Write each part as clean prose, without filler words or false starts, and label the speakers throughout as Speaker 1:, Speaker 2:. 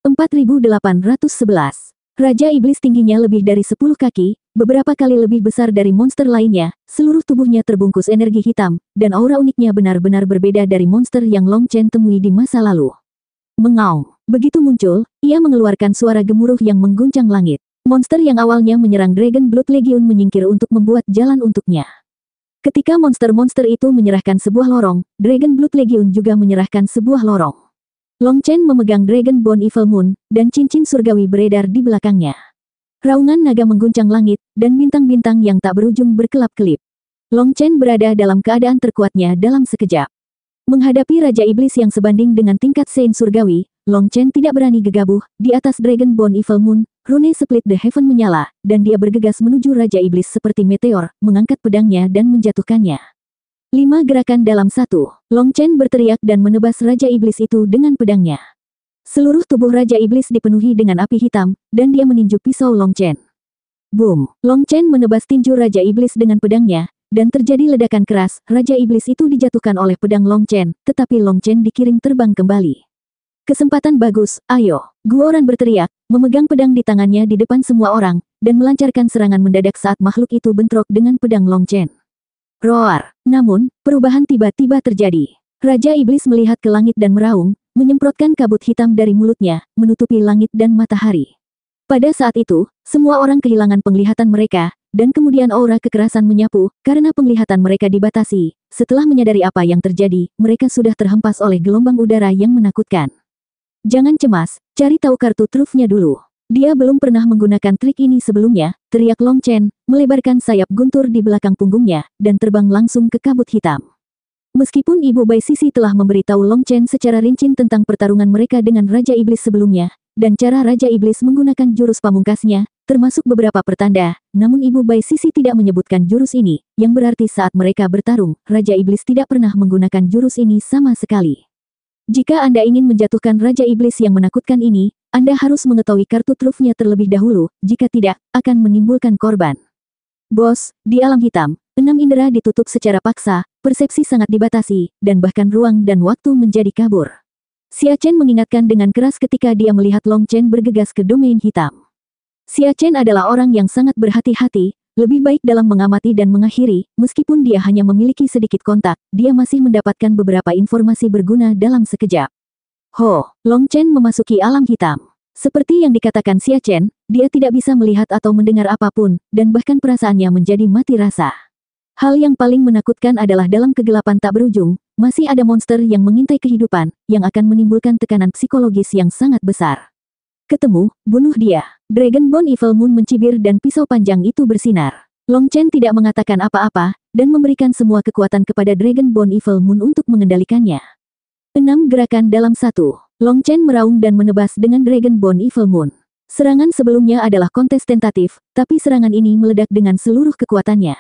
Speaker 1: 4811. Raja Iblis tingginya lebih dari 10 kaki, beberapa kali lebih besar dari monster lainnya, seluruh tubuhnya terbungkus energi hitam, dan aura uniknya benar-benar berbeda dari monster yang Long Chen temui di masa lalu. Mengaum. Begitu muncul, ia mengeluarkan suara gemuruh yang mengguncang langit. Monster yang awalnya menyerang Dragon Blood Legion menyingkir untuk membuat jalan untuknya. Ketika monster-monster itu menyerahkan sebuah lorong, Dragon Blood Legion juga menyerahkan sebuah lorong. Long Chen memegang Dragon Bone Evil Moon, dan cincin surgawi beredar di belakangnya. Raungan naga mengguncang langit, dan bintang-bintang yang tak berujung berkelap-kelip. Long Chen berada dalam keadaan terkuatnya dalam sekejap. Menghadapi Raja Iblis yang sebanding dengan tingkat Sein surgawi, Long Chen tidak berani gegabah. Di atas Dragon Bone Evil Moon, rune Split the Heaven menyala, dan dia bergegas menuju Raja Iblis seperti meteor, mengangkat pedangnya dan menjatuhkannya. 5 gerakan dalam 1. Long Chen berteriak dan menebas Raja Iblis itu dengan pedangnya. Seluruh tubuh Raja Iblis dipenuhi dengan api hitam, dan dia meninju pisau Long Chen. Boom! Long Chen menebas tinju Raja Iblis dengan pedangnya, dan terjadi ledakan keras. Raja Iblis itu dijatuhkan oleh pedang Long Chen, tetapi Long Chen dikirim terbang kembali. Kesempatan bagus, ayo! Guoran berteriak, memegang pedang di tangannya di depan semua orang, dan melancarkan serangan mendadak saat makhluk itu bentrok dengan pedang Long Chen. Roar! Namun, perubahan tiba-tiba terjadi. Raja Iblis melihat ke langit dan meraung, menyemprotkan kabut hitam dari mulutnya, menutupi langit dan matahari. Pada saat itu, semua orang kehilangan penglihatan mereka, dan kemudian aura kekerasan menyapu, karena penglihatan mereka dibatasi. Setelah menyadari apa yang terjadi, mereka sudah terhempas oleh gelombang udara yang menakutkan. Jangan cemas, cari tahu kartu trufnya dulu. Dia belum pernah menggunakan trik ini sebelumnya, teriak Long Chen, melebarkan sayap guntur di belakang punggungnya, dan terbang langsung ke kabut hitam. Meskipun Ibu Bai Sisi telah memberitahu Long Chen secara rinci tentang pertarungan mereka dengan Raja Iblis sebelumnya, dan cara Raja Iblis menggunakan jurus pamungkasnya, termasuk beberapa pertanda, namun Ibu Bai Sisi tidak menyebutkan jurus ini, yang berarti saat mereka bertarung, Raja Iblis tidak pernah menggunakan jurus ini sama sekali. Jika Anda ingin menjatuhkan Raja Iblis yang menakutkan ini, Anda harus mengetahui kartu trufnya terlebih dahulu, jika tidak, akan menimbulkan korban. Bos, di alam hitam, 6 indera ditutup secara paksa, persepsi sangat dibatasi, dan bahkan ruang dan waktu menjadi kabur. Xia Chen mengingatkan dengan keras ketika dia melihat Long Chen bergegas ke domain hitam. Xia Chen adalah orang yang sangat berhati-hati, lebih baik dalam mengamati dan mengakhiri, meskipun dia hanya memiliki sedikit kontak, dia masih mendapatkan beberapa informasi berguna dalam sekejap. Ho, Long Chen memasuki alam hitam. Seperti yang dikatakan Xia Chen, dia tidak bisa melihat atau mendengar apapun, dan bahkan perasaannya menjadi mati rasa. Hal yang paling menakutkan adalah dalam kegelapan tak berujung, masih ada monster yang mengintai kehidupan, yang akan menimbulkan tekanan psikologis yang sangat besar. Ketemu, bunuh dia. Dragon Bone Evil Moon mencibir dan pisau panjang itu bersinar. Long Chen tidak mengatakan apa-apa, dan memberikan semua kekuatan kepada Dragon Bone Evil Moon untuk mengendalikannya. 6 gerakan dalam 1. Long Chen meraung dan menebas dengan Dragon Bone Evil Moon. Serangan sebelumnya adalah kontes tentatif, tapi serangan ini meledak dengan seluruh kekuatannya.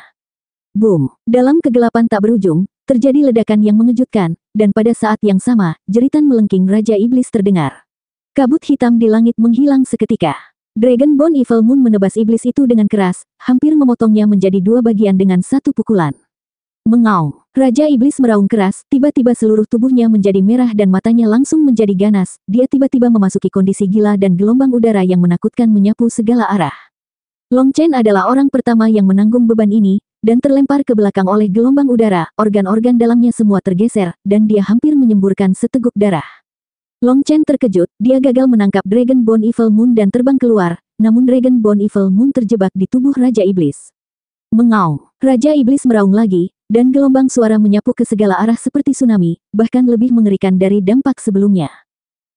Speaker 1: Boom! Dalam kegelapan tak berujung, terjadi ledakan yang mengejutkan, dan pada saat yang sama, jeritan melengking Raja Iblis terdengar. Kabut hitam di langit menghilang seketika. Dragon Bone Evil Moon menebas iblis itu dengan keras, hampir memotongnya menjadi 2 bagian dengan 1 pukulan. Mengaum. Raja Iblis meraung keras, tiba-tiba seluruh tubuhnya menjadi merah dan matanya langsung menjadi ganas, dia tiba-tiba memasuki kondisi gila dan gelombang udara yang menakutkan menyapu segala arah. Long Chen adalah orang pertama yang menanggung beban ini, dan terlempar ke belakang oleh gelombang udara, organ-organ dalamnya semua tergeser, dan dia hampir menyemburkan seteguk darah. Long Chen terkejut, dia gagal menangkap Dragon Bone Evil Moon dan terbang keluar, namun Dragon Bone Evil Moon terjebak di tubuh Raja Iblis. Mengaum. Raja Iblis meraung lagi, dan gelombang suara menyapu ke segala arah seperti tsunami, bahkan lebih mengerikan dari dampak sebelumnya.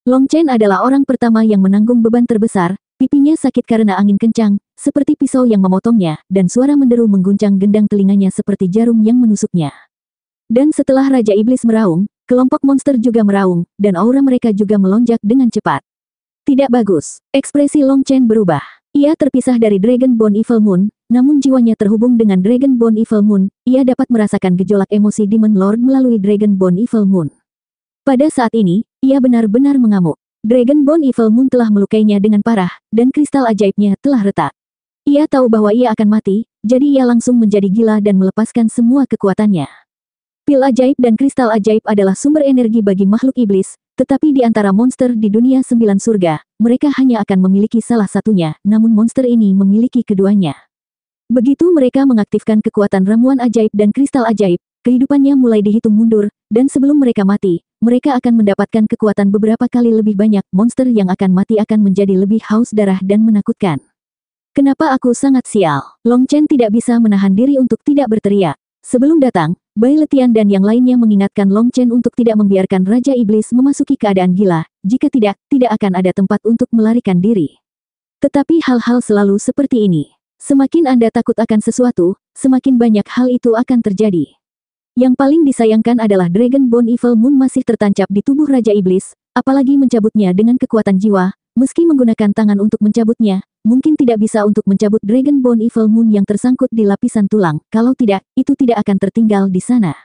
Speaker 1: Long Chen adalah orang pertama yang menanggung beban terbesar, pipinya sakit karena angin kencang, seperti pisau yang memotongnya, dan suara menderu mengguncang gendang telinganya seperti jarum yang menusuknya. Dan setelah Raja Iblis meraung, kelompok monster juga meraung, dan aura mereka juga melonjak dengan cepat. Tidak bagus. Ekspresi Long Chen berubah. Ia terpisah dari Dragon Bone Evil Moon, namun jiwanya terhubung dengan Dragon Bone Evil Moon, ia dapat merasakan gejolak emosi Demon Lord melalui Dragon Bone Evil Moon. Pada saat ini, ia benar-benar mengamuk. Dragon Bone Evil Moon telah melukainya dengan parah, dan kristal ajaibnya telah retak. Ia tahu bahwa ia akan mati, jadi ia langsung menjadi gila dan melepaskan semua kekuatannya. Pil ajaib dan kristal ajaib adalah sumber energi bagi makhluk iblis, Tetapi di antara monster di dunia 9 surga, mereka hanya akan memiliki salah satunya, namun monster ini memiliki keduanya. Begitu mereka mengaktifkan kekuatan ramuan ajaib dan kristal ajaib, kehidupannya mulai dihitung mundur, dan sebelum mereka mati, mereka akan mendapatkan kekuatan beberapa kali lebih banyak. Monster yang akan mati akan menjadi lebih haus darah dan menakutkan. Kenapa aku sangat sial? Long Chen tidak bisa menahan diri untuk tidak berteriak. Sebelum datang, Bai Letian dan yang lainnya mengingatkan Long Chen untuk tidak membiarkan Raja Iblis memasuki keadaan gila, jika tidak akan ada tempat untuk melarikan diri. Tetapi hal-hal selalu seperti ini. Semakin Anda takut akan sesuatu, semakin banyak hal itu akan terjadi. Yang paling disayangkan adalah Dragon Bone Evil Moon masih tertancap di tubuh Raja Iblis, apalagi mencabutnya dengan kekuatan jiwa. Meski menggunakan tangan untuk mencabutnya, mungkin tidak bisa untuk mencabut Dragon Bone Evil Moon yang tersangkut di lapisan tulang. Kalau tidak, itu tidak akan tertinggal di sana.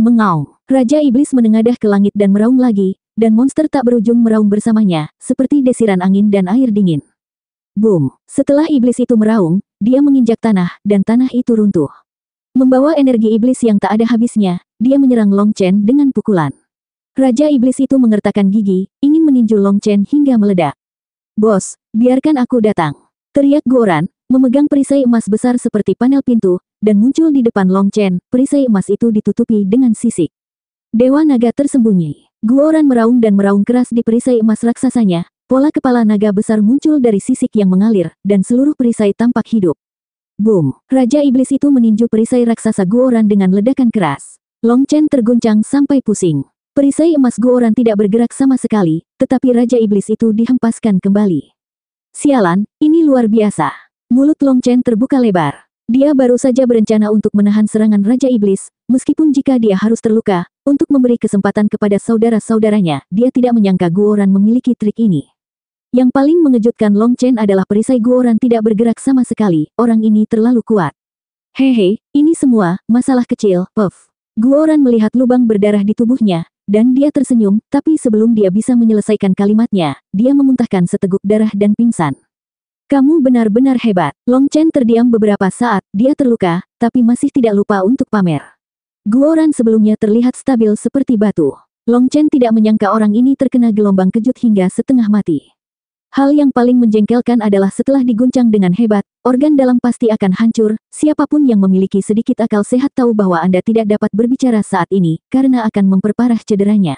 Speaker 1: Mengaum. Raja Iblis menengadah ke langit dan meraung lagi, dan monster tak berujung meraung bersamanya, seperti desiran angin dan air dingin. Boom! Setelah iblis itu meraung, dia menginjak tanah, dan tanah itu runtuh. Membawa energi iblis yang tak ada habisnya, dia menyerang Long Chen dengan pukulan. Raja Iblis itu mengertakkan gigi, ingin meninju Long Chen hingga meledak. "Bos, biarkan aku datang!" teriak Guoran, memegang perisai emas besar seperti panel pintu, dan muncul di depan Long Chen. Perisai emas itu ditutupi dengan sisik. Dewa Naga tersembunyi. Guoran meraung dan meraung keras di perisai emas raksasanya. Pola kepala naga besar muncul dari sisik yang mengalir, dan seluruh perisai tampak hidup. Boom! Raja Iblis itu meninju perisai raksasa Guoran dengan ledakan keras. Long Chen terguncang sampai pusing. Perisai emas Guoran tidak bergerak sama sekali, tetapi Raja Iblis itu dihempaskan kembali. Sialan, ini luar biasa. Mulut Long Chen terbuka lebar. Dia baru saja berencana untuk menahan serangan Raja Iblis, meskipun jika dia harus terluka, untuk memberi kesempatan kepada saudara-saudaranya, dia tidak menyangka Guoran memiliki trik ini. Yang paling mengejutkan Long Chen adalah perisai Guoran tidak bergerak sama sekali, orang ini terlalu kuat. Hehe, ini semua, masalah kecil, puff. Guoran melihat lubang berdarah di tubuhnya, dan dia tersenyum, tapi sebelum dia bisa menyelesaikan kalimatnya, dia memuntahkan seteguk darah dan pingsan. Kamu benar-benar hebat. Long Chen terdiam beberapa saat, dia terluka, tapi masih tidak lupa untuk pamer. Guoran sebelumnya terlihat stabil seperti batu. Long Chen tidak menyangka orang ini terkena gelombang kejut hingga setengah mati. Hal yang paling menjengkelkan adalah setelah diguncang dengan hebat, organ dalam pasti akan hancur. Siapapun yang memiliki sedikit akal sehat tahu bahwa Anda tidak dapat berbicara saat ini, karena akan memperparah cederanya.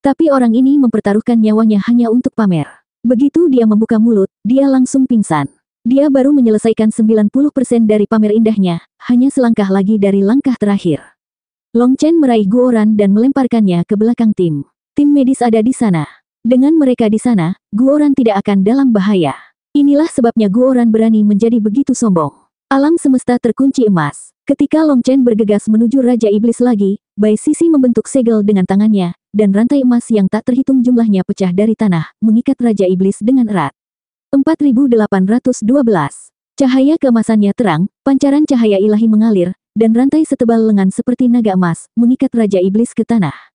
Speaker 1: Tapi orang ini mempertaruhkan nyawanya hanya untuk pamer. Begitu dia membuka mulut, dia langsung pingsan. Dia baru menyelesaikan 90% dari pamer indahnya, hanya selangkah lagi dari langkah terakhir. Long Chen meraih Guoran dan melemparkannya ke belakang tim. Tim medis ada di sana. Dengan mereka di sana, Guoran tidak akan dalam bahaya. Inilah sebabnya Guoran berani menjadi begitu sombong. Alam semesta terkunci emas. Ketika Long Chen bergegas menuju Raja Iblis lagi, Bai Sisi membentuk segel dengan tangannya, dan rantai emas yang tak terhitung jumlahnya pecah dari tanah, mengikat Raja Iblis dengan erat. 4812. Cahaya keemasannya terang, pancaran cahaya ilahi mengalir, dan rantai setebal lengan seperti naga emas, mengikat Raja Iblis ke tanah.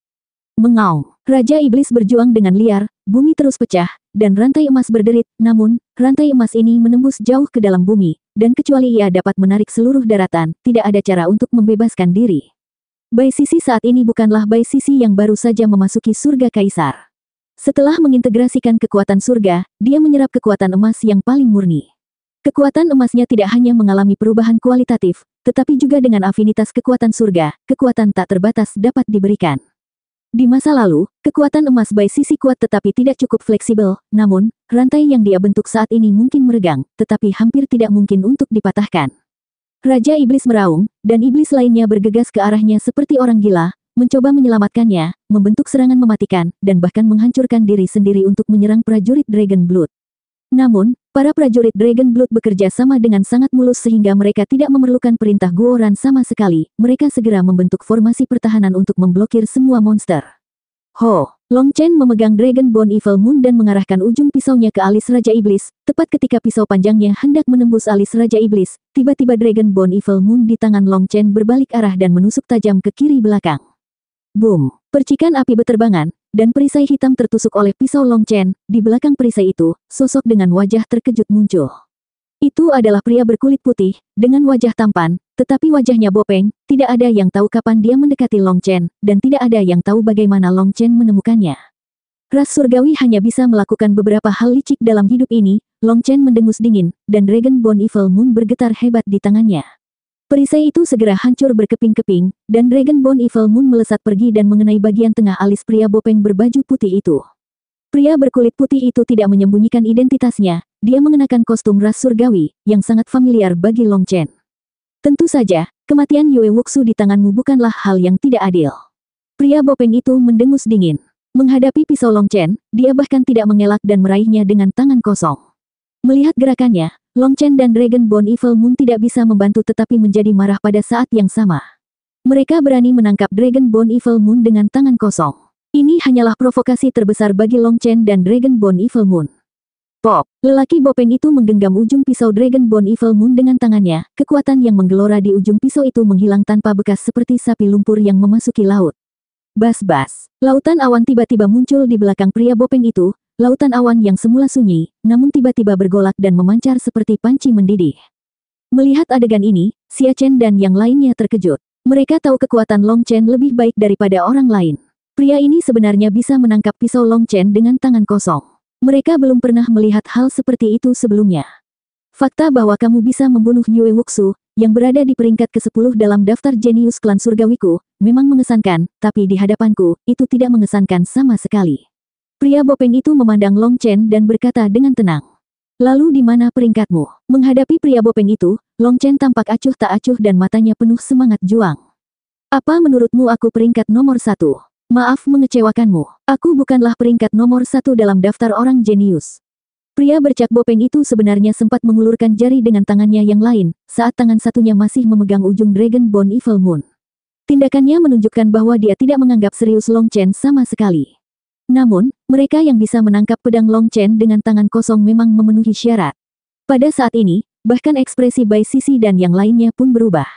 Speaker 1: Mengaum. Raja Iblis berjuang dengan liar, bumi terus pecah, dan rantai emas berderit, namun, rantai emas ini menembus jauh ke dalam bumi, dan kecuali ia dapat menarik seluruh daratan, tidak ada cara untuk membebaskan diri. Bai Sisi saat ini bukanlah Bai Sisi yang baru saja memasuki surga kaisar. Setelah mengintegrasikan kekuatan surga, dia menyerap kekuatan emas yang paling murni. Kekuatan emasnya tidak hanya mengalami perubahan kualitatif, tetapi juga dengan afinitas kekuatan surga, kekuatan tak terbatas dapat diberikan. Di masa lalu, kekuatan emas Bai Sisi kuat tetapi tidak cukup fleksibel, namun, rantai yang dia bentuk saat ini mungkin meregang, tetapi hampir tidak mungkin untuk dipatahkan. Raja Iblis meraung, dan iblis lainnya bergegas ke arahnya seperti orang gila, mencoba menyelamatkannya, membentuk serangan mematikan, dan bahkan menghancurkan diri sendiri untuk menyerang prajurit Dragon Blood. Namun, para prajurit Dragon Blood bekerja sama dengan sangat mulus sehingga mereka tidak memerlukan perintah Guoran sama sekali. Mereka segera membentuk formasi pertahanan untuk memblokir semua monster. Ho! Long Chen memegang Dragon Bone Evil Moon dan mengarahkan ujung pisaunya ke alis Raja Iblis. Tepat ketika pisau panjangnya hendak menembus alis Raja Iblis, tiba-tiba Dragon Bone Evil Moon di tangan Long Chen berbalik arah dan menusuk tajam ke kiri belakang. Boom! Percikan api beterbangan, dan perisai hitam tertusuk oleh pisau Long Chen. Di belakang perisai itu, sosok dengan wajah terkejut muncul. Itu adalah pria berkulit putih, dengan wajah tampan, tetapi wajahnya bopeng. Tidak ada yang tahu kapan dia mendekati Long Chen, dan tidak ada yang tahu bagaimana Long Chen menemukannya. Ras surgawi hanya bisa melakukan beberapa hal licik dalam hidup ini. Long Chen mendengus dingin, dan Dragon Bone Evil Moon bergetar hebat di tangannya. Perisai itu segera hancur berkeping-keping, dan Dragon Bone Evil Moon melesat pergi dan mengenai bagian tengah alis pria bopeng berbaju putih itu. Pria berkulit putih itu tidak menyembunyikan identitasnya, dia mengenakan kostum ras surgawi, yang sangat familiar bagi Long Chen. Tentu saja, kematian Yue Wuxu di tanganmu bukanlah hal yang tidak adil. Pria bopeng itu mendengus dingin. Menghadapi pisau Long Chen, dia bahkan tidak mengelak dan meraihnya dengan tangan kosong. Melihat gerakannya, Long Chen dan Dragon Bone Evil Moon tidak bisa membantu tetapi menjadi marah pada saat yang sama. Mereka berani menangkap Dragon Bone Evil Moon dengan tangan kosong. Ini hanyalah provokasi terbesar bagi Long Chen dan Dragon Bone Evil Moon. Pop, lelaki bopeng itu menggenggam ujung pisau Dragon Bone Evil Moon dengan tangannya. Kekuatan yang menggelora di ujung pisau itu menghilang tanpa bekas seperti sapi lumpur yang memasuki laut. Bas-bas, lautan awan tiba-tiba muncul di belakang pria bopeng itu, lautan awan yang semula sunyi, namun tiba-tiba bergolak dan memancar seperti panci mendidih. Melihat adegan ini, Xia Chen dan yang lainnya terkejut. Mereka tahu kekuatan Long Chen lebih baik daripada orang lain. Pria ini sebenarnya bisa menangkap pisau Long Chen dengan tangan kosong. Mereka belum pernah melihat hal seperti itu sebelumnya. Fakta bahwa kamu bisa membunuh Yue Wuxu, yang berada di peringkat ke-10 dalam daftar jenius klan surgawiku, memang mengesankan, tapi di hadapanku, itu tidak mengesankan sama sekali. Pria bopeng itu memandang Long Chen dan berkata dengan tenang. Lalu di mana peringkatmu? Menghadapi pria bopeng itu, Long Chen tampak acuh tak acuh dan matanya penuh semangat juang. Apa menurutmu aku peringkat nomor 1? Maaf mengecewakanmu, aku bukanlah peringkat nomor 1 dalam daftar orang jenius. Pria bercak bopeng itu sebenarnya sempat mengulurkan jari dengan tangannya yang lain, saat tangan satunya masih memegang ujung Dragon Bone Evil Moon. Tindakannya menunjukkan bahwa dia tidak menganggap serius Long Chen sama sekali. Namun, mereka yang bisa menangkap pedang Long Chen dengan tangan kosong memang memenuhi syarat. Pada saat ini, bahkan ekspresi Bai Sisi dan yang lainnya pun berubah.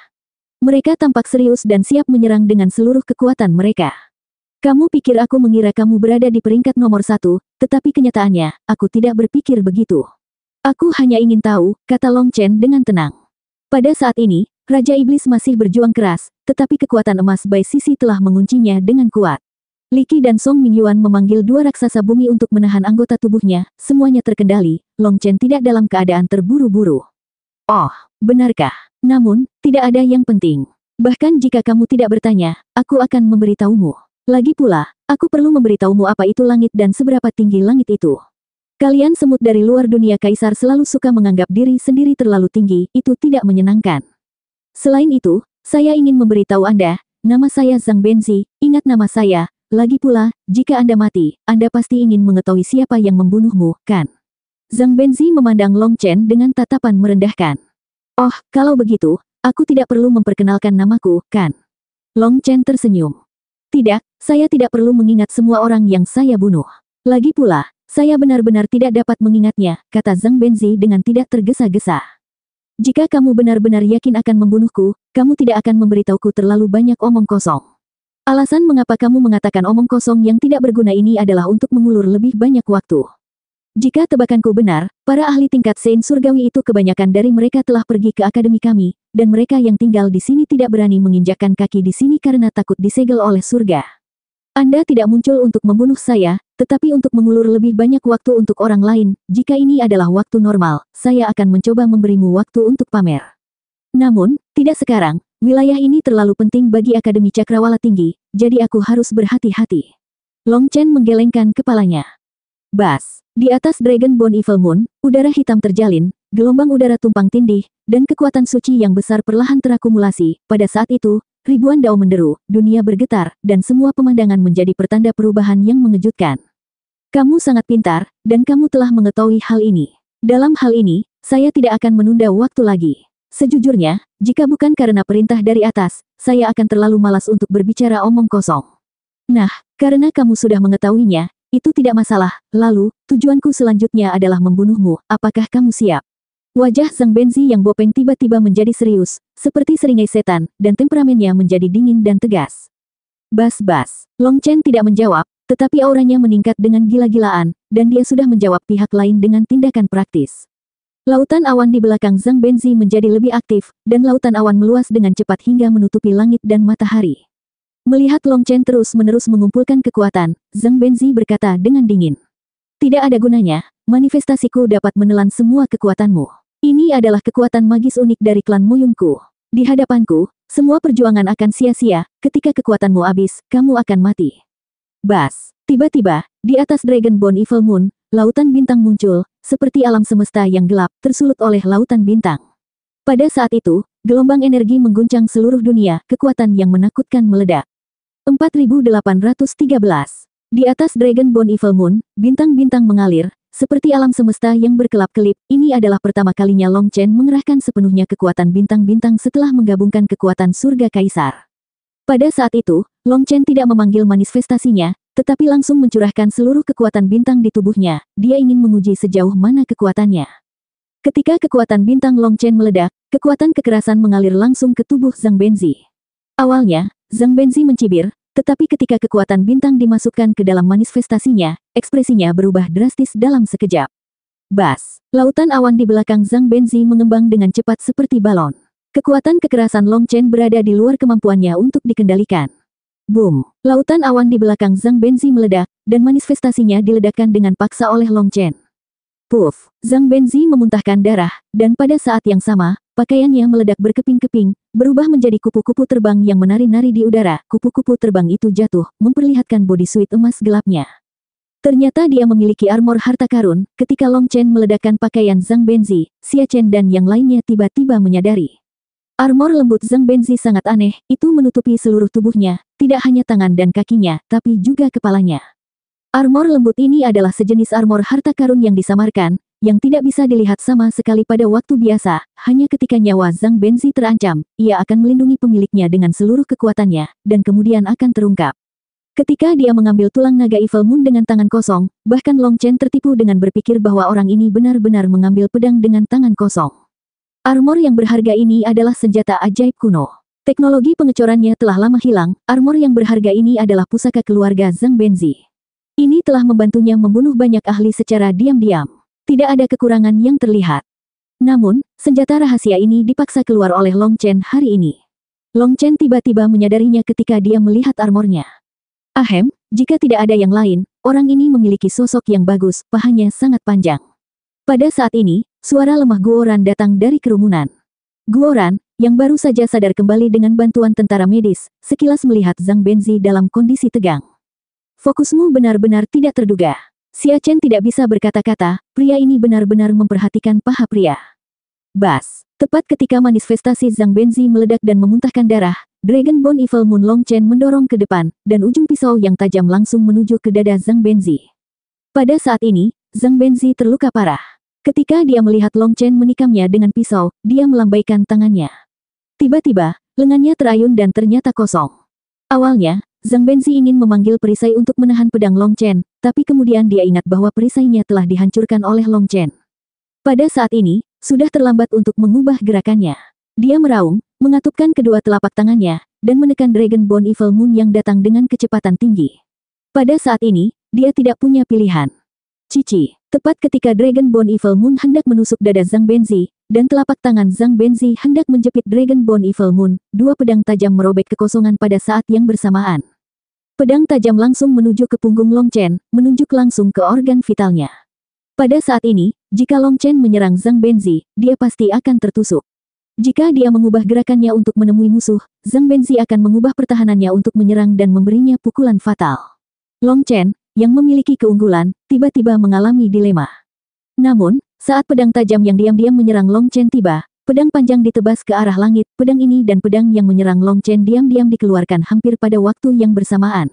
Speaker 1: Mereka tampak serius dan siap menyerang dengan seluruh kekuatan mereka. Kamu pikir aku mengira kamu berada di peringkat nomor 1, tetapi kenyataannya, aku tidak berpikir begitu. Aku hanya ingin tahu, kata Long Chen dengan tenang. Pada saat ini, Raja Iblis masih berjuang keras, tetapi kekuatan emas Bai Sisi telah menguncinya dengan kuat. Li Qi dan Song Mingyuan memanggil dua raksasa bumi untuk menahan anggota tubuhnya, semuanya terkendali, Long Chen tidak dalam keadaan terburu-buru. Oh, benarkah? Namun, tidak ada yang penting. Bahkan jika kamu tidak bertanya, aku akan memberitahumu. Lagi pula, aku perlu memberitahumu apa itu langit dan seberapa tinggi langit itu. Kalian semut dari luar dunia kaisar selalu suka menganggap diri sendiri terlalu tinggi, itu tidak menyenangkan. Selain itu, saya ingin memberitahu Anda, nama saya Zhang Benzi, ingat nama saya, lagi pula, jika Anda mati, Anda pasti ingin mengetahui siapa yang membunuhmu, kan? Zhang Benzi memandang Long Chen dengan tatapan merendahkan. Oh, kalau begitu, aku tidak perlu memperkenalkan namaku, kan? Long Chen tersenyum. Tidak, saya tidak perlu mengingat semua orang yang saya bunuh. Lagi pula, saya benar-benar tidak dapat mengingatnya, kata Zhang Benzi dengan tidak tergesa-gesa. Jika kamu benar-benar yakin akan membunuhku, kamu tidak akan memberitahuku terlalu banyak omong kosong. Alasan mengapa kamu mengatakan omong kosong yang tidak berguna ini adalah untuk mengulur lebih banyak waktu. Jika tebakanku benar, para ahli tingkat Sein Surgawi itu kebanyakan dari mereka telah pergi ke akademi kami, dan mereka yang tinggal di sini tidak berani menginjakkan kaki di sini karena takut disegel oleh surga. Anda tidak muncul untuk membunuh saya, tetapi untuk mengulur lebih banyak waktu untuk orang lain. Jika ini adalah waktu normal, saya akan mencoba memberimu waktu untuk pamer. Namun, tidak sekarang, wilayah ini terlalu penting bagi Akademi Cakrawala Tinggi, jadi aku harus berhati-hati. Long Chen menggelengkan kepalanya. Bas, di atas Dragon Bone Evil Moon, udara hitam terjalin, gelombang udara tumpang tindih, dan kekuatan suci yang besar perlahan terakumulasi. Pada saat itu, ribuan dao menderu, dunia bergetar, dan semua pemandangan menjadi pertanda perubahan yang mengejutkan. Kamu sangat pintar, dan kamu telah mengetahui hal ini. Dalam hal ini, saya tidak akan menunda waktu lagi. Sejujurnya, jika bukan karena perintah dari atas, saya akan terlalu malas untuk berbicara omong kosong. Nah, karena kamu sudah mengetahuinya, itu tidak masalah. Lalu, tujuanku selanjutnya adalah membunuhmu. Apakah kamu siap? Wajah Zhang Benzi yang bopeng tiba-tiba menjadi serius, seperti seringai setan, dan temperamennya menjadi dingin dan tegas. Bas-bas, Long Chen tidak menjawab, tetapi auranya meningkat dengan gila-gilaan, dan dia sudah menjawab pihak lain dengan tindakan praktis. Lautan awan di belakang Zhang Benzi menjadi lebih aktif, dan lautan awan meluas dengan cepat hingga menutupi langit dan matahari. Melihat Long Chen terus-menerus mengumpulkan kekuatan, Zhang Benzi berkata dengan dingin. Tidak ada gunanya, manifestasiku dapat menelan semua kekuatanmu. Ini adalah kekuatan magis unik dari klan Muyunku. Di hadapanku, semua perjuangan akan sia-sia, ketika kekuatanmu habis, kamu akan mati. Bas. Tiba-tiba, di atas Dragon Bone Evil Moon, lautan bintang muncul, seperti alam semesta yang gelap, tersulut oleh lautan bintang. Pada saat itu, gelombang energi mengguncang seluruh dunia, kekuatan yang menakutkan meledak. 4813. Di atas Dragon Bone Evil Moon, bintang-bintang mengalir, seperti alam semesta yang berkelap-kelip. Ini adalah pertama kalinya Long Chen mengerahkan sepenuhnya kekuatan bintang-bintang setelah menggabungkan kekuatan surga kaisar. Pada saat itu, Long Chen tidak memanggil manifestasinya, tetapi langsung mencurahkan seluruh kekuatan bintang di tubuhnya. Dia ingin menguji sejauh mana kekuatannya. Ketika kekuatan bintang Long Chen meledak, kekuatan kekerasan mengalir langsung ke tubuh Zhang Benzi. Awalnya, Zhang Benzi mencibir, tetapi ketika kekuatan bintang dimasukkan ke dalam manifestasinya, ekspresinya berubah drastis dalam sekejap. Bas. Lautan awan di belakang Zhang Benzi mengembang dengan cepat seperti balon. Kekuatan kekerasan Long Chen berada di luar kemampuannya untuk dikendalikan. Boom. Lautan awan di belakang Zhang Benzi meledak, dan manifestasinya diledakkan dengan paksa oleh Long Chen. Puff. Zhang Benzi memuntahkan darah, dan pada saat yang sama, pakaiannya meledak berkeping-keping, berubah menjadi kupu-kupu terbang yang menari-nari di udara. Kupu-kupu terbang itu jatuh, memperlihatkan bodysuit emas gelapnya. Ternyata dia memiliki armor harta karun. Ketika Long Chen meledakkan pakaian Zhang Benzi, Xia Chen dan yang lainnya tiba-tiba menyadari. Armor lembut Zhang Benzi sangat aneh, itu menutupi seluruh tubuhnya, tidak hanya tangan dan kakinya, tapi juga kepalanya. Armor lembut ini adalah sejenis armor harta karun yang disamarkan, yang tidak bisa dilihat sama sekali pada waktu biasa. Hanya ketika nyawa Zhang Benzi terancam, ia akan melindungi pemiliknya dengan seluruh kekuatannya, dan kemudian akan terungkap. Ketika dia mengambil tulang naga Evil Moon dengan tangan kosong, bahkan Long Chen tertipu dengan berpikir bahwa orang ini benar-benar mengambil pedang dengan tangan kosong. Armor yang berharga ini adalah senjata ajaib kuno. Teknologi pengecorannya telah lama hilang. Armor yang berharga ini adalah pusaka keluarga Zhang Benzi. Ini telah membantunya membunuh banyak ahli secara diam-diam. Tidak ada kekurangan yang terlihat. Namun, senjata rahasia ini dipaksa keluar oleh Long Chen hari ini. Long Chen tiba-tiba menyadarinya ketika dia melihat armornya. Ahem, jika tidak ada yang lain, orang ini memiliki sosok yang bagus, pahanya sangat panjang. Pada saat ini, suara lemah Guoran datang dari kerumunan. Guoran, yang baru saja sadar kembali dengan bantuan tentara medis, sekilas melihat Zhang Benzi dalam kondisi tegang. Fokusmu benar-benar tidak terduga. Xia Chen tidak bisa berkata-kata, pria ini benar-benar memperhatikan paha pria. Bas. Tepat ketika manifestasi Zhang Benzi meledak dan memuntahkan darah, Dragon Bone Evil Moon Long Chen mendorong ke depan, dan ujung pisau yang tajam langsung menuju ke dada Zhang Benzi. Pada saat ini, Zhang Benzi terluka parah. Ketika dia melihat Long Chen menikamnya dengan pisau, dia melambaikan tangannya. Tiba-tiba, lengannya terayun dan ternyata kosong. Awalnya, Zhang Benzi ingin memanggil perisai untuk menahan pedang Long Chen, tapi kemudian dia ingat bahwa perisainya telah dihancurkan oleh Long Chen. Pada saat ini, sudah terlambat untuk mengubah gerakannya. Dia meraung, mengatupkan kedua telapak tangannya, dan menekan Dragon Bone Evil Moon yang datang dengan kecepatan tinggi. Pada saat ini, dia tidak punya pilihan. Cici. Tepat ketika Dragon Bone Evil Moon hendak menusuk dada Zhang Benzi, dan telapak tangan Zhang Benzi hendak menjepit Dragon Bone Evil Moon, dua pedang tajam merobek kekosongan pada saat yang bersamaan. Pedang tajam langsung menuju ke punggung Long Chen, menunjuk langsung ke organ vitalnya. Pada saat ini, jika Long Chen menyerang Zhang Benzi, dia pasti akan tertusuk. Jika dia mengubah gerakannya untuk menemui musuh, Zhang Benzi akan mengubah pertahanannya untuk menyerang dan memberinya pukulan fatal. Long Chen, yang memiliki keunggulan, tiba-tiba mengalami dilema. Namun, saat pedang tajam yang diam-diam menyerang Long Chen tiba, pedang panjang ditebas ke arah langit. Pedang ini dan pedang yang menyerang Long Chen diam-diam dikeluarkan hampir pada waktu yang bersamaan.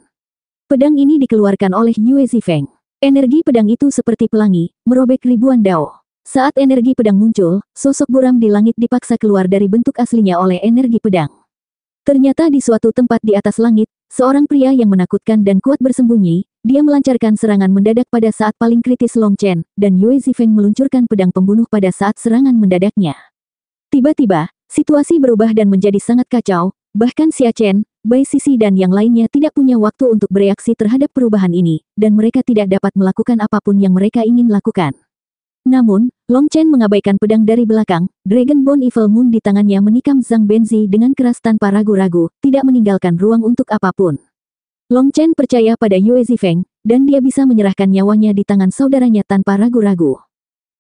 Speaker 1: Pedang ini dikeluarkan oleh Yue Zifeng. Energi pedang itu seperti pelangi, merobek ribuan dao. Saat energi pedang muncul, sosok buram di langit dipaksa keluar dari bentuk aslinya oleh energi pedang. Ternyata di suatu tempat di atas langit, seorang pria yang menakutkan dan kuat bersembunyi. Dia melancarkan serangan mendadak pada saat paling kritis Long Chen, dan Yue Zifeng meluncurkan pedang pembunuh pada saat serangan mendadaknya. Tiba-tiba, situasi berubah dan menjadi sangat kacau, bahkan Xia Chen, Bai Sisi dan yang lainnya tidak punya waktu untuk bereaksi terhadap perubahan ini, dan mereka tidak dapat melakukan apapun yang mereka ingin lakukan. Namun, Long Chen mengabaikan pedang dari belakang. Dragonbone Evil Moon di tangannya menikam Zhang Benzi dengan keras tanpa ragu-ragu, tidak meninggalkan ruang untuk apapun. Long Chen percaya pada Yue Zifeng, dan dia bisa menyerahkan nyawanya di tangan saudaranya tanpa ragu-ragu.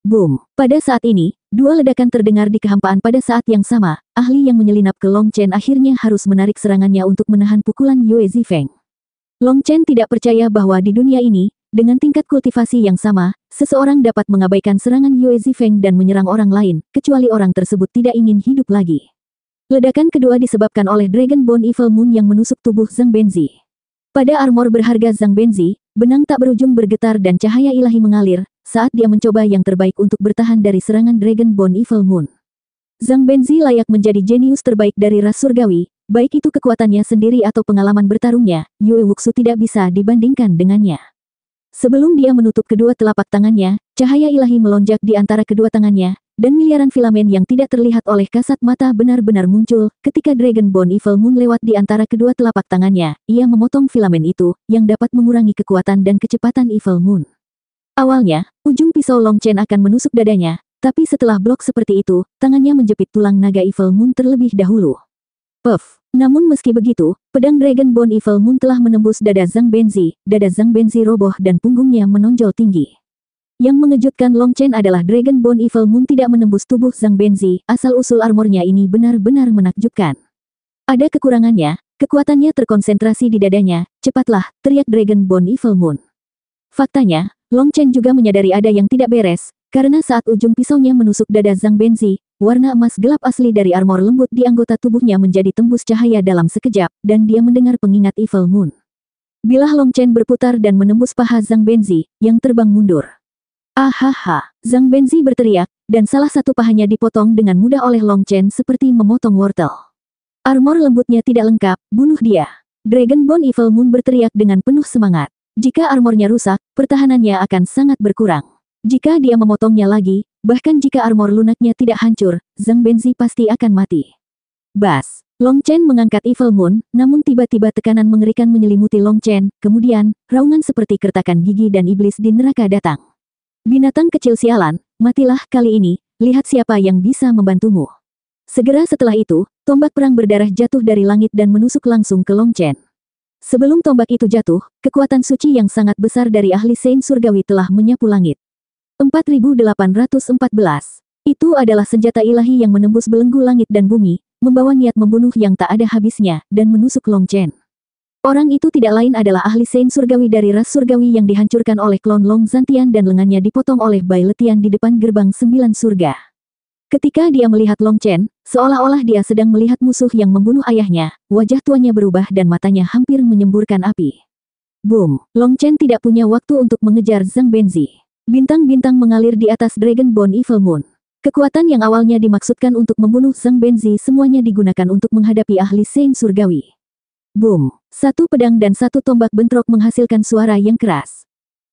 Speaker 1: Boom! Pada saat ini, dua ledakan terdengar di kehampaan pada saat yang sama. Ahli yang menyelinap ke Long Chen akhirnya harus menarik serangannya untuk menahan pukulan Yue Zifeng. Long Chen tidak percaya bahwa di dunia ini, dengan tingkat kultivasi yang sama, seseorang dapat mengabaikan serangan Yue Zifeng dan menyerang orang lain, kecuali orang tersebut tidak ingin hidup lagi. Ledakan kedua disebabkan oleh Dragonbone Evil Moon yang menusuk tubuh Zhang Benzi. Pada armor berharga Zhang Benzi, benang tak berujung bergetar dan cahaya ilahi mengalir, saat dia mencoba yang terbaik untuk bertahan dari serangan Dragonbone Evil Moon. Zhang Benzi layak menjadi jenius terbaik dari ras surgawi, baik itu kekuatannya sendiri atau pengalaman bertarungnya, Yue Wuxu tidak bisa dibandingkan dengannya. Sebelum dia menutup kedua telapak tangannya, cahaya ilahi melonjak di antara kedua tangannya, dan miliaran filamen yang tidak terlihat oleh kasat mata benar-benar muncul. Ketika Dragonbone Evil Moon lewat di antara kedua telapak tangannya, ia memotong filamen itu, yang dapat mengurangi kekuatan dan kecepatan Evil Moon. Awalnya, ujung pisau Long Chen akan menusuk dadanya, tapi setelah blok seperti itu, tangannya menjepit tulang naga Evil Moon terlebih dahulu. Puff! Namun meski begitu, pedang Dragonbone Evil Moon telah menembus dada Zhang Benzi roboh dan punggungnya menonjol tinggi. Yang mengejutkan Long Chen adalah Dragonbone Evil Moon tidak menembus tubuh Zhang Benzi, asal-usul armornya ini benar-benar menakjubkan. Ada kekurangannya, kekuatannya terkonsentrasi di dadanya, cepatlah, teriak Dragonbone Evil Moon. Faktanya, Long Chen juga menyadari ada yang tidak beres, karena saat ujung pisaunya menusuk dada Zhang Benzi, warna emas gelap asli dari armor lembut di anggota tubuhnya menjadi tembus cahaya dalam sekejap, dan dia mendengar pengingat Evil Moon. Bilah Long Chen berputar dan menembus paha Zhang Benzi, yang terbang mundur. Ahaha! Zhang Benzi berteriak, dan salah satu pahanya dipotong dengan mudah oleh Long Chen seperti memotong wortel. Armor lembutnya tidak lengkap, bunuh dia. Dragonbone Evil Moon berteriak dengan penuh semangat. Jika armornya rusak, pertahanannya akan sangat berkurang. Jika dia memotongnya lagi, bahkan jika armor lunaknya tidak hancur, Zhang Benzi pasti akan mati. Bas! Long Chen mengangkat Evil Moon, namun tiba-tiba tekanan mengerikan menyelimuti Long Chen, kemudian, raungan seperti kertakan gigi dan iblis di neraka datang. Binatang kecil sialan, matilah kali ini, lihat siapa yang bisa membantumu. Segera setelah itu, tombak perang berdarah jatuh dari langit dan menusuk langsung ke Long Chen. Sebelum tombak itu jatuh, kekuatan suci yang sangat besar dari ahli Sein Surgawi telah menyapu langit. 4814. Itu adalah senjata ilahi yang menembus belenggu langit dan bumi, membawa niat membunuh yang tak ada habisnya, dan menusuk Long Chen. Orang itu tidak lain adalah ahli Sein Surgawi dari ras surgawi yang dihancurkan oleh klon Long Zantian dan lengannya dipotong oleh Bai Letian di depan gerbang 9 surga. Ketika dia melihat Long Chen, seolah-olah dia sedang melihat musuh yang membunuh ayahnya, wajah tuanya berubah dan matanya hampir menyemburkan api. Boom! Long Chen tidak punya waktu untuk mengejar Zhang Benzi. Bintang-bintang mengalir di atas Dragonbone Evil Moon. Kekuatan yang awalnya dimaksudkan untuk membunuh Zhang Benzi semuanya digunakan untuk menghadapi ahli Sein Surgawi. Boom! Satu pedang dan satu tombak bentrok menghasilkan suara yang keras.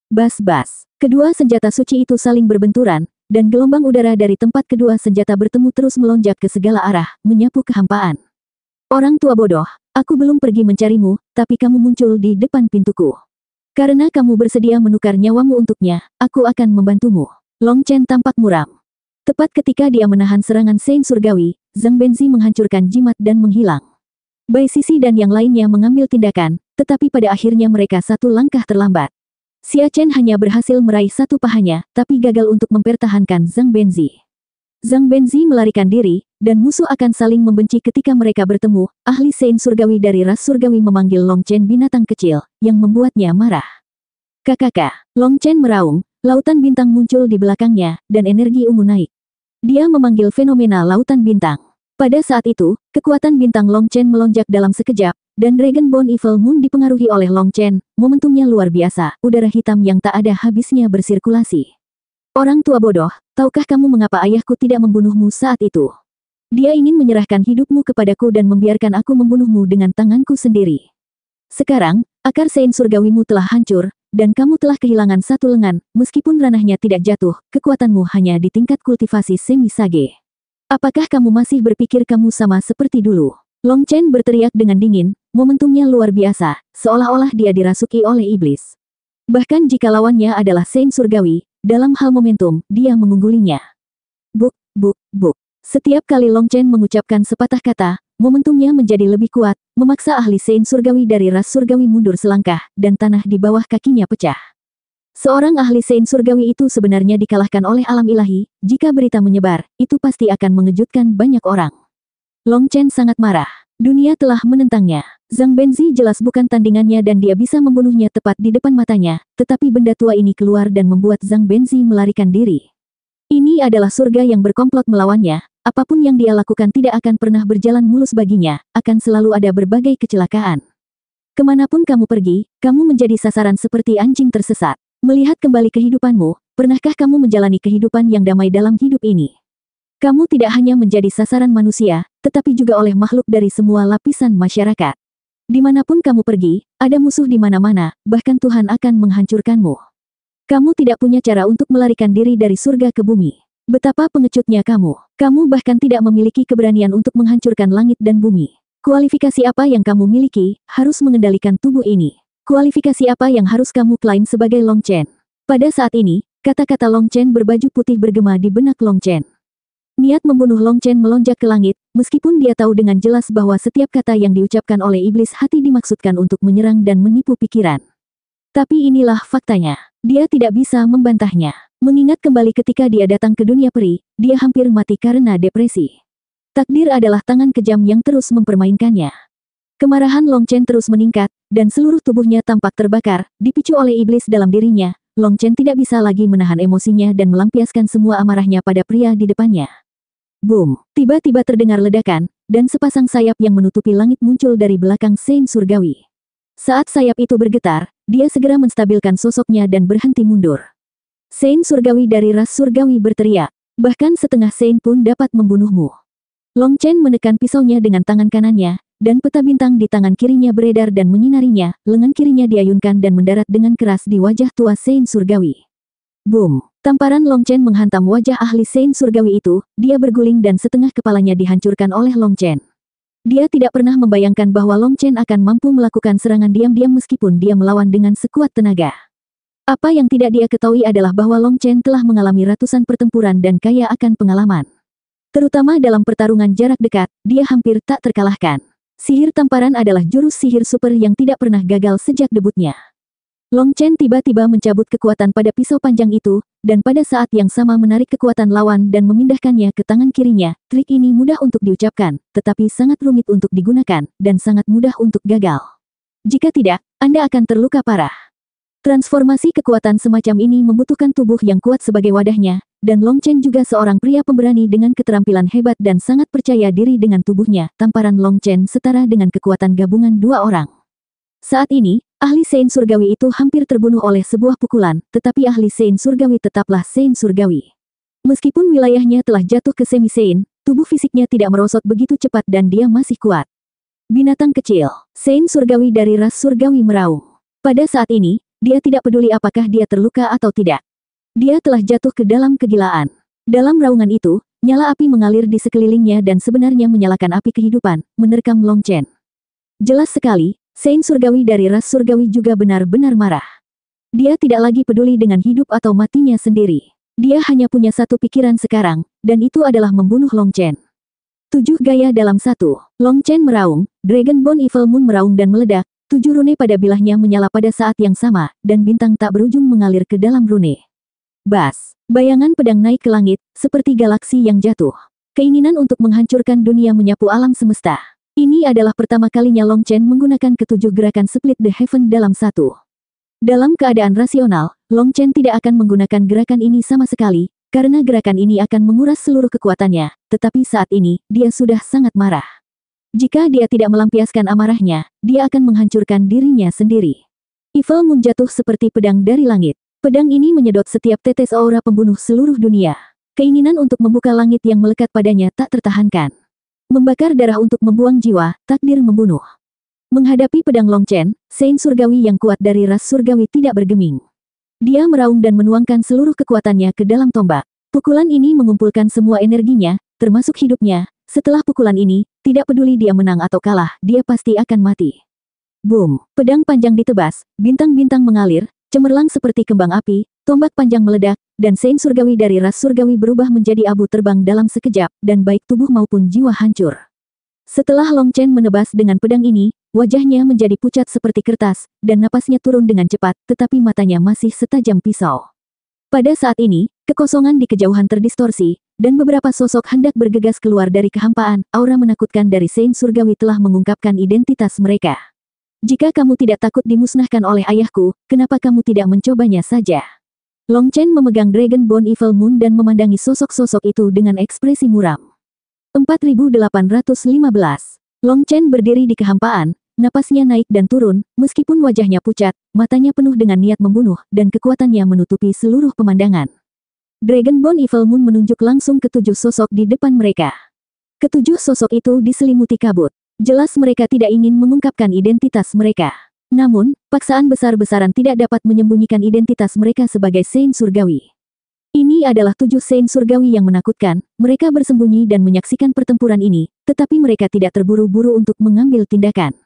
Speaker 1: Bas-bas! Kedua senjata suci itu saling berbenturan, dan gelombang udara dari tempat kedua senjata bertemu terus melonjak ke segala arah, menyapu kehampaan. Orang tua bodoh, aku belum pergi mencarimu, tapi kamu muncul di depan pintuku. Karena kamu bersedia menukar nyawamu untuknya, aku akan membantumu. Long Chen tampak muram. Tepat ketika dia menahan serangan Sein Surgawi, Zhang Benzi menghancurkan jimat dan menghilang. Bai Sisi dan yang lainnya mengambil tindakan, tetapi pada akhirnya mereka satu langkah terlambat. Xia Chen hanya berhasil meraih satu pahanya, tapi gagal untuk mempertahankan Zhang Benzi. Zhang Benzi melarikan diri, dan musuh akan saling membenci ketika mereka bertemu. Ahli Sein Surgawi dari ras surgawi memanggil Long Chen binatang kecil, yang membuatnya marah. Kakak, Long Chen meraung, lautan bintang muncul di belakangnya, dan energi ungu naik. Dia memanggil fenomena lautan bintang. Pada saat itu, kekuatan bintang Long Chen melonjak dalam sekejap, dan Dragonbone Evil Moon dipengaruhi oleh Long Chen. Momentumnya luar biasa, udara hitam yang tak ada habisnya bersirkulasi. Orang tua bodoh, tahukah kamu mengapa ayahku tidak membunuhmu saat itu? Dia ingin menyerahkan hidupmu kepadaku dan membiarkan aku membunuhmu dengan tanganku sendiri. Sekarang, akar Sein Surgawimu telah hancur, dan kamu telah kehilangan satu lengan, meskipun ranahnya tidak jatuh, kekuatanmu hanya di tingkat kultivasi semi-sage. Apakah kamu masih berpikir kamu sama seperti dulu? Long Chen berteriak dengan dingin, momentumnya luar biasa, seolah-olah dia dirasuki oleh iblis. Bahkan jika lawannya adalah Sein Surgawi, dalam hal momentum, dia mengunggulinya. Buk, buk, buk. Setiap kali Long Chen mengucapkan sepatah kata, momentumnya menjadi lebih kuat, memaksa ahli Sein surgawi dari ras surgawi mundur selangkah, dan tanah di bawah kakinya pecah. Seorang ahli Sein surgawi itu sebenarnya dikalahkan oleh alam ilahi, jika berita menyebar, itu pasti akan mengejutkan banyak orang. Long Chen sangat marah. Dunia telah menentangnya. Zhang Benzi jelas bukan tandingannya dan dia bisa membunuhnya tepat di depan matanya, tetapi benda tua ini keluar dan membuat Zhang Benzi melarikan diri. Ini adalah surga yang berkomplot melawannya, apapun yang dia lakukan tidak akan pernah berjalan mulus baginya, akan selalu ada berbagai kecelakaan. Kemanapun kamu pergi, kamu menjadi sasaran seperti anjing tersesat. Melihat kembali kehidupanmu, pernahkah kamu menjalani kehidupan yang damai dalam hidup ini? Kamu tidak hanya menjadi sasaran manusia, tetapi juga oleh makhluk dari semua lapisan masyarakat. Dimanapun kamu pergi, ada musuh di mana-mana, bahkan Tuhan akan menghancurkanmu. Kamu tidak punya cara untuk melarikan diri dari surga ke bumi. Betapa pengecutnya kamu. Kamu bahkan tidak memiliki keberanian untuk menghancurkan langit dan bumi. Kualifikasi apa yang kamu miliki, harus mengendalikan tubuh ini? Kualifikasi apa yang harus kamu klaim sebagai Long Chen? Pada saat ini, kata-kata Long Chen berbaju putih bergema di benak Long Chen. Niat membunuh Long Chen melonjak ke langit, meskipun dia tahu dengan jelas bahwa setiap kata yang diucapkan oleh iblis hati dimaksudkan untuk menyerang dan menipu pikiran. Tapi inilah faktanya. Dia tidak bisa membantahnya. Mengingat kembali ketika dia datang ke dunia peri, dia hampir mati karena depresi. Takdir adalah tangan kejam yang terus mempermainkannya. Kemarahan Long Chen terus meningkat, dan seluruh tubuhnya tampak terbakar, dipicu oleh iblis dalam dirinya. Long Chen tidak bisa lagi menahan emosinya dan melampiaskan semua amarahnya pada pria di depannya. Boom! Tiba-tiba terdengar ledakan, dan sepasang sayap yang menutupi langit muncul dari belakang Sein surgawi. Saat sayap itu bergetar, dia segera menstabilkan sosoknya dan berhenti mundur. Sein surgawi dari ras surgawi berteriak, bahkan setengah Sein pun dapat membunuhmu. Long Chen menekan pisaunya dengan tangan kanannya, dan peta bintang di tangan kirinya beredar dan menyinarinya, lengan kirinya diayunkan dan mendarat dengan keras di wajah tua Sein surgawi. Boom! Tamparan Long Chen menghantam wajah ahli Sein surgawi itu, dia berguling dan setengah kepalanya dihancurkan oleh Long Chen. Dia tidak pernah membayangkan bahwa Long Chen akan mampu melakukan serangan diam-diam meskipun dia melawan dengan sekuat tenaga. Apa yang tidak dia ketahui adalah bahwa Long Chen telah mengalami ratusan pertempuran dan kaya akan pengalaman. Terutama dalam pertarungan jarak dekat, dia hampir tak terkalahkan. Sihir tamparan adalah jurus sihir super yang tidak pernah gagal sejak debutnya. Long Chen tiba-tiba mencabut kekuatan pada pisau panjang itu, dan pada saat yang sama menarik kekuatan lawan dan memindahkannya ke tangan kirinya. Trik ini mudah untuk diucapkan, tetapi sangat rumit untuk digunakan, dan sangat mudah untuk gagal. Jika tidak, Anda akan terluka parah. Transformasi kekuatan semacam ini membutuhkan tubuh yang kuat sebagai wadahnya, dan Long Chen juga seorang pria pemberani dengan keterampilan hebat dan sangat percaya diri dengan tubuhnya. Tamparan Long Chen setara dengan kekuatan gabungan dua orang. Saat ini, ahli Sein surgawi itu hampir terbunuh oleh sebuah pukulan, tetapi ahli Sein surgawi tetaplah Sein surgawi. Meskipun wilayahnya telah jatuh ke semi-Sein, tubuh fisiknya tidak merosot begitu cepat dan dia masih kuat. Binatang kecil, Sein surgawi dari ras surgawi meraung. Pada saat ini, dia tidak peduli apakah dia terluka atau tidak. Dia telah jatuh ke dalam kegilaan. Dalam raungan itu, nyala api mengalir di sekelilingnya dan sebenarnya menyalakan api kehidupan, menerkam Long Chen. Jelas sekali, Sein surgawi dari ras surgawi juga benar-benar marah. Dia tidak lagi peduli dengan hidup atau matinya sendiri. Dia hanya punya satu pikiran sekarang, dan itu adalah membunuh Long Chen. 7 gaya dalam satu. Long Chen meraung, Dragonborn Evil Moon meraung dan meledak, 7 rune pada bilahnya menyala pada saat yang sama, dan bintang tak berujung mengalir ke dalam rune. Bas! Bayangan pedang naik ke langit, seperti galaksi yang jatuh. Keinginan untuk menghancurkan dunia menyapu alam semesta. Ini adalah pertama kalinya Long Chen menggunakan ketujuh gerakan Split the Heaven dalam satu. Dalam keadaan rasional, Long Chen tidak akan menggunakan gerakan ini sama sekali, karena gerakan ini akan menguras seluruh kekuatannya, tetapi saat ini, dia sudah sangat marah. Jika dia tidak melampiaskan amarahnya, dia akan menghancurkan dirinya sendiri. Evil Moon jatuh seperti pedang dari langit. Pedang ini menyedot setiap tetes aura pembunuh seluruh dunia. Keinginan untuk membuka langit yang melekat padanya tak tertahankan. Membakar darah untuk membuang jiwa, takdir membunuh. Menghadapi pedang Long Chen, Sein surgawi yang kuat dari ras surgawi tidak bergeming. Dia meraung dan menuangkan seluruh kekuatannya ke dalam tombak. Pukulan ini mengumpulkan semua energinya, termasuk hidupnya. Setelah pukulan ini, tidak peduli dia menang atau kalah, dia pasti akan mati. Boom! Pedang panjang ditebas, bintang-bintang mengalir, Cemerlang seperti kembang api, tombak panjang meledak, dan Saint surgawi dari ras surgawi berubah menjadi abu terbang dalam sekejap, dan baik tubuh maupun jiwa hancur. Setelah Long Chen menebas dengan pedang ini, wajahnya menjadi pucat seperti kertas, dan napasnya turun dengan cepat, tetapi matanya masih setajam pisau. Pada saat ini, kekosongan di kejauhan terdistorsi, dan beberapa sosok hendak bergegas keluar dari kehampaan. Aura menakutkan dari Saint surgawi telah mengungkapkan identitas mereka. Jika kamu tidak takut dimusnahkan oleh ayahku, kenapa kamu tidak mencobanya saja? Long Chen memegang Dragon Bone Evil Moon dan memandangi sosok-sosok itu dengan ekspresi muram. 4815. Long Chen berdiri di kehampaan, napasnya naik dan turun, meskipun wajahnya pucat, matanya penuh dengan niat membunuh, dan kekuatannya menutupi seluruh pemandangan. Dragon Bone Evil Moon menunjuk langsung ke 7 sosok di depan mereka. Ketujuh sosok itu diselimuti kabut. Jelas mereka tidak ingin mengungkapkan identitas mereka. Namun, paksaan besar-besaran tidak dapat menyembunyikan identitas mereka sebagai Saint surgawi. Ini adalah 7 Saint surgawi yang menakutkan. Mereka bersembunyi dan menyaksikan pertempuran ini, tetapi mereka tidak terburu-buru untuk mengambil tindakan.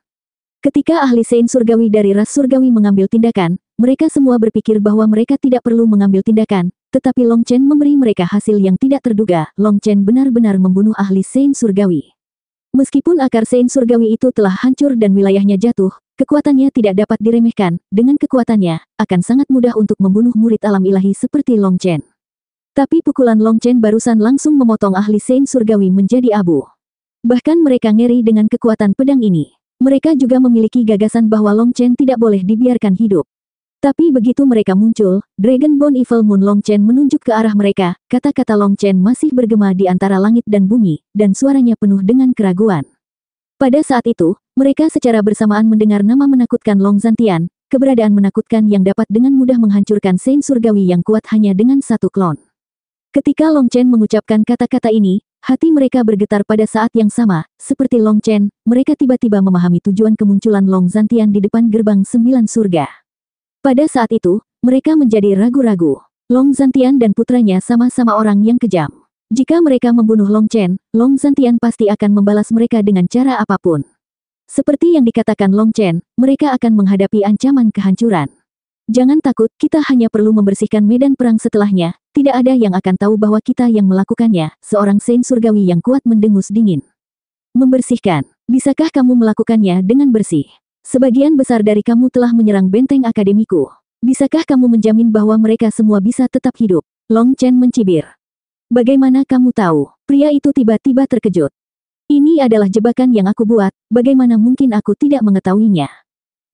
Speaker 1: Ketika ahli Saint surgawi dari ras surgawi mengambil tindakan, mereka semua berpikir bahwa mereka tidak perlu mengambil tindakan, tetapi Long Chen memberi mereka hasil yang tidak terduga. Long Chen benar-benar membunuh ahli Saint surgawi. Meskipun akar Saint surgawi itu telah hancur dan wilayahnya jatuh, kekuatannya tidak dapat diremehkan. Dengan kekuatannya, akan sangat mudah untuk membunuh murid alam ilahi seperti Long Chen. Tapi pukulan Long Chen barusan langsung memotong ahli Saint surgawi menjadi abu. Bahkan mereka ngeri dengan kekuatan pedang ini. Mereka juga memiliki gagasan bahwa Long Chen tidak boleh dibiarkan hidup. Tapi begitu mereka muncul, Dragon Bone Evil Moon Long Chen menunjuk ke arah mereka, kata-kata Long Chen masih bergema di antara langit dan bumi, dan suaranya penuh dengan keraguan. Pada saat itu, mereka secara bersamaan mendengar nama menakutkan Long Zantian, keberadaan menakutkan yang dapat dengan mudah menghancurkan Saint surgawi yang kuat hanya dengan satu klon. Ketika Long Chen mengucapkan kata-kata ini, hati mereka bergetar pada saat yang sama. Seperti Long Chen, mereka tiba-tiba memahami tujuan kemunculan Long Zantian di depan gerbang 9 surga. Pada saat itu, mereka menjadi ragu-ragu. Long Zantian dan putranya sama-sama orang yang kejam. Jika mereka membunuh Long Chen, Long Zantian pasti akan membalas mereka dengan cara apapun. Seperti yang dikatakan Long Chen, mereka akan menghadapi ancaman kehancuran. Jangan takut, kita hanya perlu membersihkan medan perang setelahnya. Tidak ada yang akan tahu bahwa kita yang melakukannya. Seorang Saint surgawi yang kuat mendengus dingin. Membersihkan. Bisakah kamu melakukannya dengan bersih? Sebagian besar dari kamu telah menyerang benteng akademiku. Bisakah kamu menjamin bahwa mereka semua bisa tetap hidup? Long Chen mencibir. Bagaimana kamu tahu? Pria itu tiba-tiba terkejut. Ini adalah jebakan yang aku buat, bagaimana mungkin aku tidak mengetahuinya?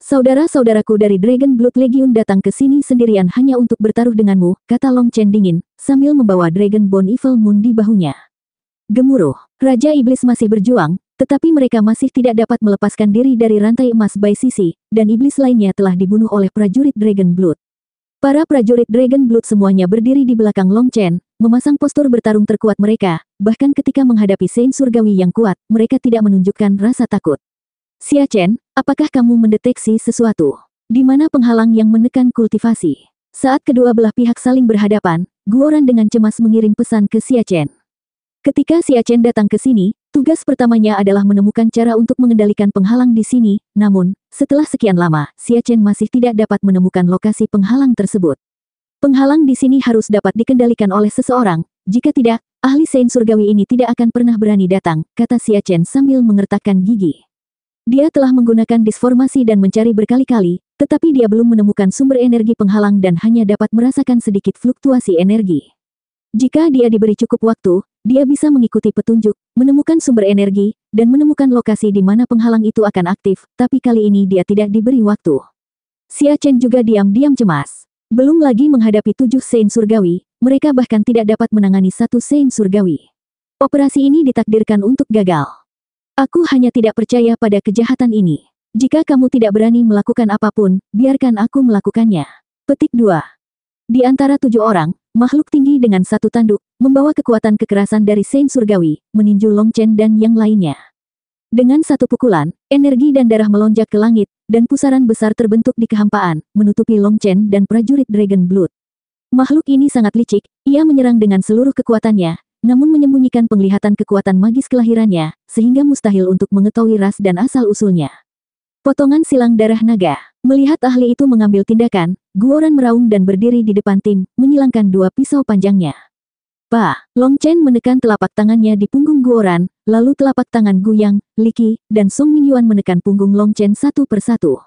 Speaker 1: Saudara-saudaraku dari Dragon Blood Legion datang ke sini sendirian hanya untuk bertaruh denganmu, kata Long Chen dingin, sambil membawa Dragon Bone Evil Moon di bahunya. Gemuruh. Raja Iblis masih berjuang, tetapi mereka masih tidak dapat melepaskan diri dari rantai emas Bai Sisi, dan iblis lainnya telah dibunuh oleh prajurit Dragon Blood. Para prajurit Dragon Blood semuanya berdiri di belakang Long Chen, memasang postur bertarung terkuat mereka, bahkan ketika menghadapi Saint surgawi yang kuat, mereka tidak menunjukkan rasa takut. Xia Chen, apakah kamu mendeteksi sesuatu? Di mana penghalang yang menekan kultivasi? Saat kedua belah pihak saling berhadapan, Guoran dengan cemas mengirim pesan ke Xia Chen. Ketika Xia Chen datang ke sini, tugas pertamanya adalah menemukan cara untuk mengendalikan penghalang di sini, namun, setelah sekian lama, Xia Chen masih tidak dapat menemukan lokasi penghalang tersebut. Penghalang di sini harus dapat dikendalikan oleh seseorang, jika tidak, ahli Saint surgawi ini tidak akan pernah berani datang, kata Xia Chen sambil mengertakkan gigi. Dia telah menggunakan disformasi dan mencari berkali-kali, tetapi dia belum menemukan sumber energi penghalang dan hanya dapat merasakan sedikit fluktuasi energi. Jika dia diberi cukup waktu, dia bisa mengikuti petunjuk, menemukan sumber energi, dan menemukan lokasi di mana penghalang itu akan aktif, tapi kali ini dia tidak diberi waktu. Xia Chen juga diam-diam cemas. Belum lagi menghadapi 7 Saint surgawi, mereka bahkan tidak dapat menangani 1 Saint surgawi. Operasi ini ditakdirkan untuk gagal. Aku hanya tidak percaya pada kejahatan ini. Jika kamu tidak berani melakukan apapun, biarkan aku melakukannya. Petik 2. Di antara 7 orang, makhluk tinggi dengan 1 tanduk, membawa kekuatan kekerasan dari Saint surgawi, meninju Long Chen dan yang lainnya. Dengan 1 pukulan, energi dan darah melonjak ke langit, dan pusaran besar terbentuk di kehampaan, menutupi Long Chen dan prajurit Dragon Blood. Makhluk ini sangat licik, ia menyerang dengan seluruh kekuatannya, namun menyembunyikan penglihatan kekuatan magis kelahirannya, sehingga mustahil untuk mengetahui ras dan asal-usulnya. Potongan silang darah naga. Melihat ahli itu mengambil tindakan, Guoran meraung dan berdiri di depan tim, menyilangkan dua pisau panjangnya. Long Chen menekan telapak tangannya di punggung Guoran, lalu telapak tangan Gu Yang, Li Qi, dan Song Mingyuan menekan punggung Long Chen satu persatu.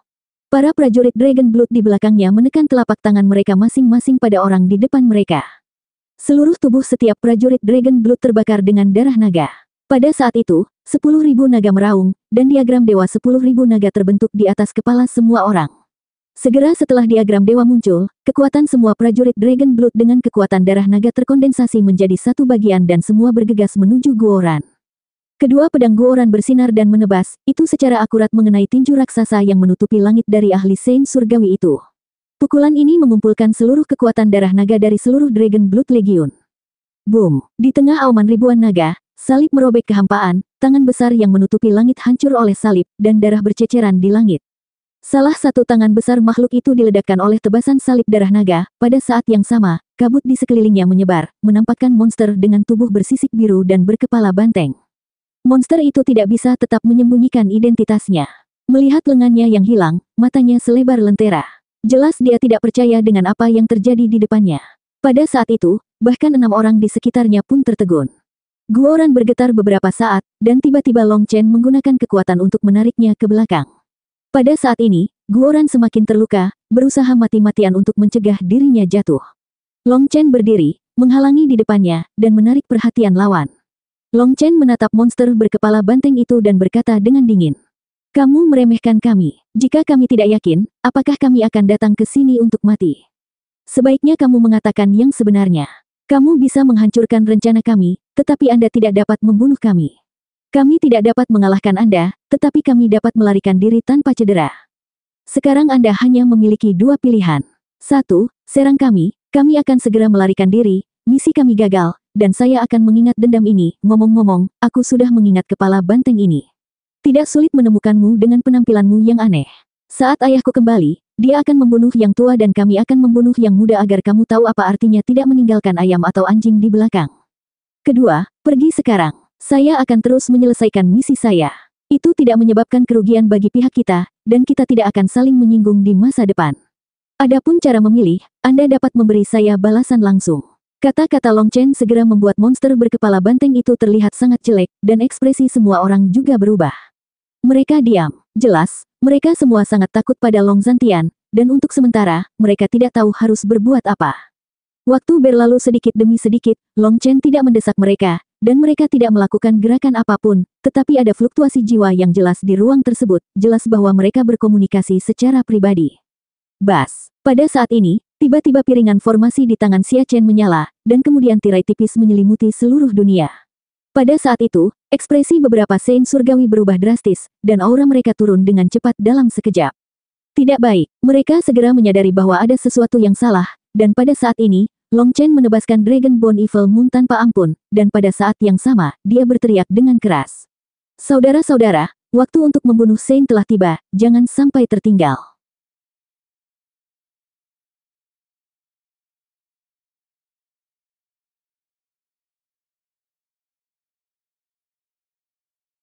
Speaker 1: Para prajurit Dragon Blood di belakangnya menekan telapak tangan mereka masing-masing pada orang di depan mereka. Seluruh tubuh setiap prajurit Dragon Blood terbakar dengan darah naga. Pada saat itu, 10.000 naga meraung, dan diagram dewa 10.000 naga terbentuk di atas kepala semua orang. Segera setelah diagram dewa muncul, kekuatan semua prajurit Dragon Blood dengan kekuatan darah naga terkondensasi menjadi satu bagian dan semua bergegas menuju Guoran. Kedua pedang Guoran bersinar dan menebas, itu secara akurat mengenai tinju raksasa yang menutupi langit dari ahli Sein Surgawi itu. Pukulan ini mengumpulkan seluruh kekuatan darah naga dari seluruh Dragon Blood Legion. Boom! Di tengah auman ribuan naga, salib merobek kehampaan, tangan besar yang menutupi langit hancur oleh salib, dan darah berceceran di langit. Salah satu tangan besar makhluk itu diledakkan oleh tebasan salib darah naga. Pada saat yang sama, kabut di sekelilingnya menyebar, menampakkan monster dengan tubuh bersisik biru dan berkepala banteng. Monster itu tidak bisa tetap menyembunyikan identitasnya. Melihat lengannya yang hilang, matanya selebar lentera. Jelas dia tidak percaya dengan apa yang terjadi di depannya. Pada saat itu, bahkan 6 orang di sekitarnya pun tertegun. Guoran bergetar beberapa saat, dan tiba-tiba Long Chen menggunakan kekuatan untuk menariknya ke belakang. Pada saat ini, Guoran semakin terluka, berusaha mati-matian untuk mencegah dirinya jatuh. Long Chen berdiri, menghalangi di depannya, dan menarik perhatian lawan. Long Chen menatap monster berkepala banteng itu dan berkata dengan dingin. Kamu meremehkan kami. Jika kami tidak yakin, apakah kami akan datang ke sini untuk mati? Sebaiknya kamu mengatakan yang sebenarnya. Kamu bisa menghancurkan rencana kami, tetapi Anda tidak dapat membunuh kami. Kami tidak dapat mengalahkan Anda, tetapi kami dapat melarikan diri tanpa cedera. Sekarang Anda hanya memiliki dua pilihan. 1. Serang kami akan segera melarikan diri, misi kami gagal, dan saya akan mengingat dendam ini. Ngomong-ngomong, aku sudah mengingat kepala banteng ini. Tidak sulit menemukanmu dengan penampilanmu yang aneh. Saat ayahku kembali, dia akan membunuh yang tua dan kami akan membunuh yang muda agar kamu tahu apa artinya tidak meninggalkan ayam atau anjing di belakang. Kedua, pergi sekarang. Saya akan terus menyelesaikan misi saya. Itu tidak menyebabkan kerugian bagi pihak kita, dan kita tidak akan saling menyinggung di masa depan. Adapun cara memilih, Anda dapat memberi saya balasan langsung. Kata-kata Long Chen segera membuat monster berkepala banteng itu terlihat sangat jelek, dan ekspresi semua orang juga berubah. Mereka diam. Jelas, mereka semua sangat takut pada Long Zhantian, dan untuk sementara, mereka tidak tahu harus berbuat apa. Waktu berlalu sedikit demi sedikit, Long Chen tidak mendesak mereka, dan mereka tidak melakukan gerakan apapun, tetapi ada fluktuasi jiwa yang jelas di ruang tersebut, jelas bahwa mereka berkomunikasi secara pribadi. Bas. Pada saat ini, tiba-tiba piringan formasi di tangan Xia Chen menyala, dan kemudian tirai tipis menyelimuti seluruh dunia. Pada saat itu, ekspresi beberapa Sein Surgawi berubah drastis, dan aura mereka turun dengan cepat dalam sekejap. Tidak baik, mereka segera menyadari bahwa ada sesuatu yang salah, dan pada saat ini, Long Chen menebaskan Dragon Bone Evil Moon tanpa ampun, dan pada saat yang sama, dia berteriak dengan keras. Saudara-saudara, waktu untuk membunuh Sein telah tiba, jangan sampai tertinggal.